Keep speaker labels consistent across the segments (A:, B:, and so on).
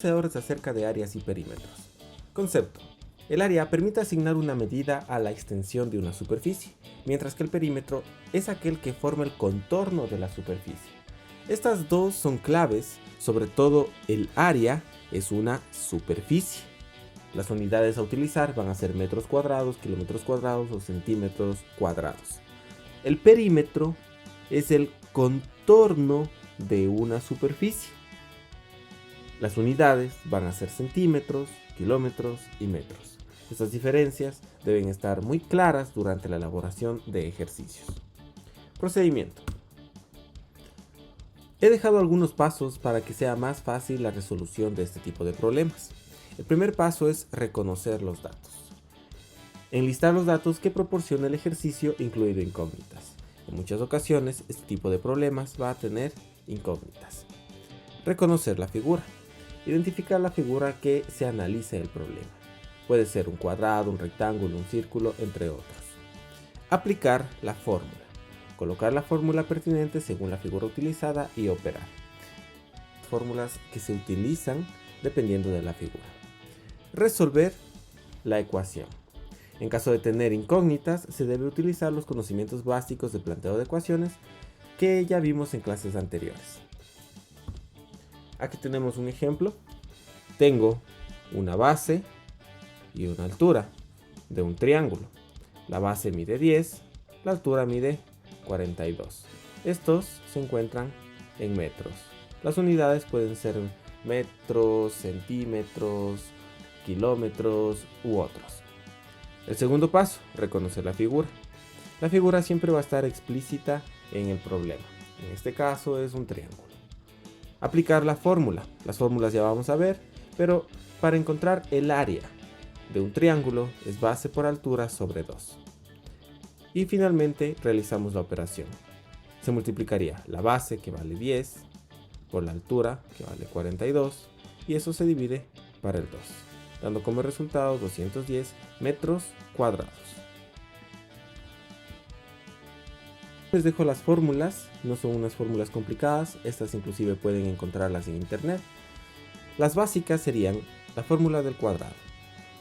A: conocedores acerca de áreas y perímetros. Concepto. El área permite asignar una medida a la extensión de una superficie, mientras que el perímetro es aquel que forma el contorno de la superficie. Estas dos son claves, sobre todo el área es una superficie. Las unidades a utilizar van a ser metros cuadrados, kilómetros cuadrados o centímetros cuadrados. El perímetro es el contorno de una superficie. Las unidades van a ser centímetros, kilómetros y metros. Estas diferencias deben estar muy claras durante la elaboración de ejercicios. Procedimiento. He dejado algunos pasos para que sea más fácil la resolución de este tipo de problemas. El primer paso es reconocer los datos. Enlistar los datos que proporciona el ejercicio incluido incógnitas. En muchas ocasiones este tipo de problemas va a tener incógnitas. Reconocer la figura. Identificar la figura que se analiza el problema. Puede ser un cuadrado, un rectángulo, un círculo, entre otros. Aplicar la fórmula. Colocar la fórmula pertinente según la figura utilizada y operar. Fórmulas que se utilizan dependiendo de la figura. Resolver la ecuación. En caso de tener incógnitas, se debe utilizar los conocimientos básicos de planteo de ecuaciones que ya vimos en clases anteriores. Aquí tenemos un ejemplo. Tengo una base y una altura de un triángulo. La base mide 10, la altura mide 42. Estos se encuentran en metros. Las unidades pueden ser metros, centímetros, kilómetros u otros. El segundo paso, reconocer la figura. La figura siempre va a estar explícita en el problema. En este caso es un triángulo. Aplicar la fórmula. Las fórmulas ya vamos a ver, pero para encontrar el área de un triángulo es base por altura sobre 2. Y finalmente realizamos la operación. Se multiplicaría la base, que vale 10, por la altura, que vale 42, y eso se divide para el 2, dando como resultado 210 metros cuadrados. Les dejo las fórmulas, no son unas fórmulas complicadas, estas inclusive pueden encontrarlas en internet. Las básicas serían la fórmula del cuadrado,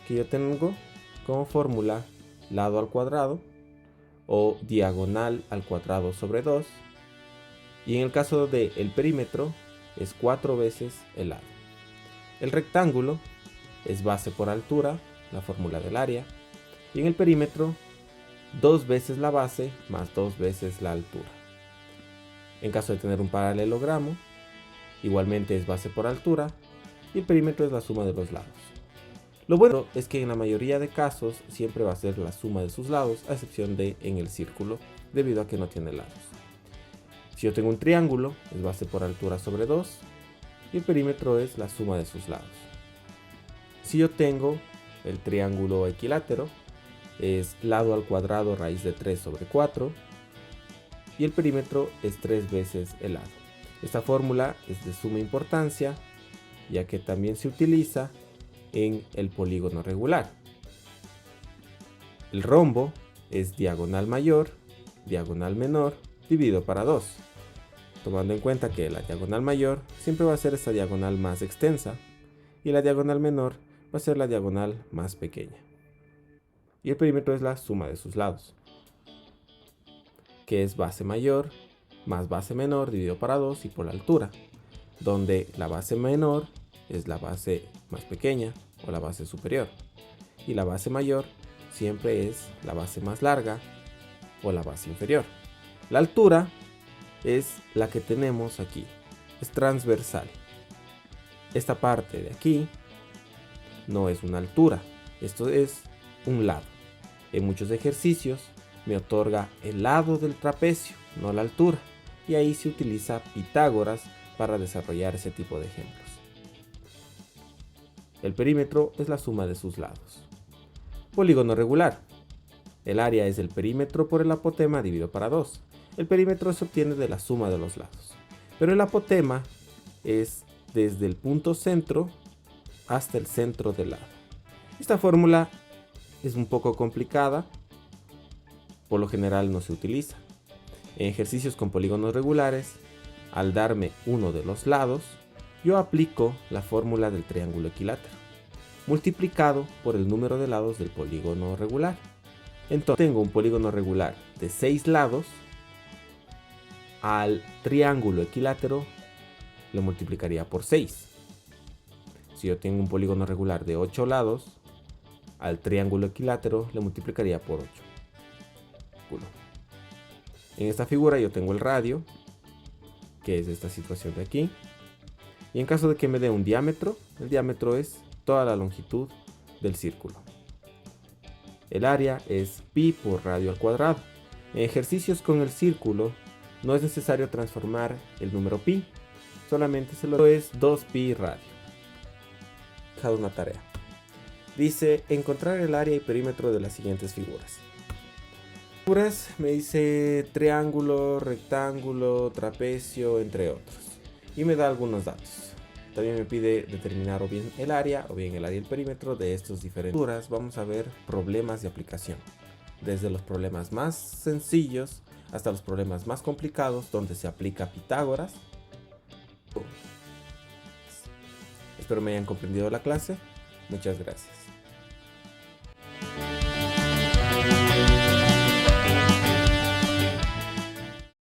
A: que yo tengo como fórmula lado al cuadrado o diagonal al cuadrado sobre 2, y en el caso del perímetro es 4 veces el lado. El rectángulo es base por altura, la fórmula del área, y en el perímetro 2 veces la base más 2 veces la altura. En caso de tener un paralelogramo, igualmente es base por altura y el perímetro es la suma de los lados. Lo bueno es que en la mayoría de casos siempre va a ser la suma de sus lados, a excepción de en el círculo, debido a que no tiene lados. Si yo tengo un triángulo, es base por altura sobre 2 y el perímetro es la suma de sus lados. Si yo tengo el triángulo equilátero, es lado al cuadrado raíz de 3 sobre 4 y el perímetro es 3 veces el lado. Esta fórmula es de suma importancia, ya que también se utiliza en el polígono regular. El rombo es diagonal mayor, diagonal menor, dividido para 2, tomando en cuenta que la diagonal mayor siempre va a ser esta diagonal más extensa y la diagonal menor va a ser la diagonal más pequeña. Y el perímetro es la suma de sus lados, que es base mayor más base menor dividido para 2 y por la altura, donde la base menor es la base más pequeña o la base superior, y la base mayor siempre es la base más larga o la base inferior. La altura es la que tenemos aquí, es transversal. Esta parte de aquí no es una altura, esto es un lado. En muchos ejercicios me otorga el lado del trapecio, no la altura, y ahí se utiliza Pitágoras para desarrollar ese tipo de ejemplos. El perímetro es la suma de sus lados. Polígono regular. El área es el perímetro por el apotema dividido para 2. El perímetro se obtiene de la suma de los lados, pero el apotema es desde el punto centro hasta el centro del lado. Esta fórmula es un poco complicada, por lo general no se utiliza. En ejercicios con polígonos regulares, al darme uno de los lados, yo aplico la fórmula del triángulo equilátero, multiplicado por el número de lados del polígono regular. Entonces tengo un polígono regular de 6 lados, al triángulo equilátero lo multiplicaría por 6. Si yo tengo un polígono regular de 8 lados, al triángulo equilátero le multiplicaría por 8. En esta figura yo tengo el radio, que es esta situación de aquí. Y en caso de que me dé un diámetro, el diámetro es toda la longitud del círculo. El área es pi por radio al cuadrado. En ejercicios con el círculo no es necesario transformar el número pi, solamente se lo es 2pi radio. He dejado una tarea. Dice encontrar el área y perímetro de las siguientes figuras. Figuras me dice triángulo, rectángulo, trapecio, entre otros. Y me da algunos datos. También me pide determinar o bien el área o bien el área y el perímetro de estos diferentes figuras. Vamos a ver problemas de aplicación. Desde los problemas más sencillos hasta los problemas más complicados donde se aplica Pitágoras. Espero me hayan comprendido la clase. Muchas gracias.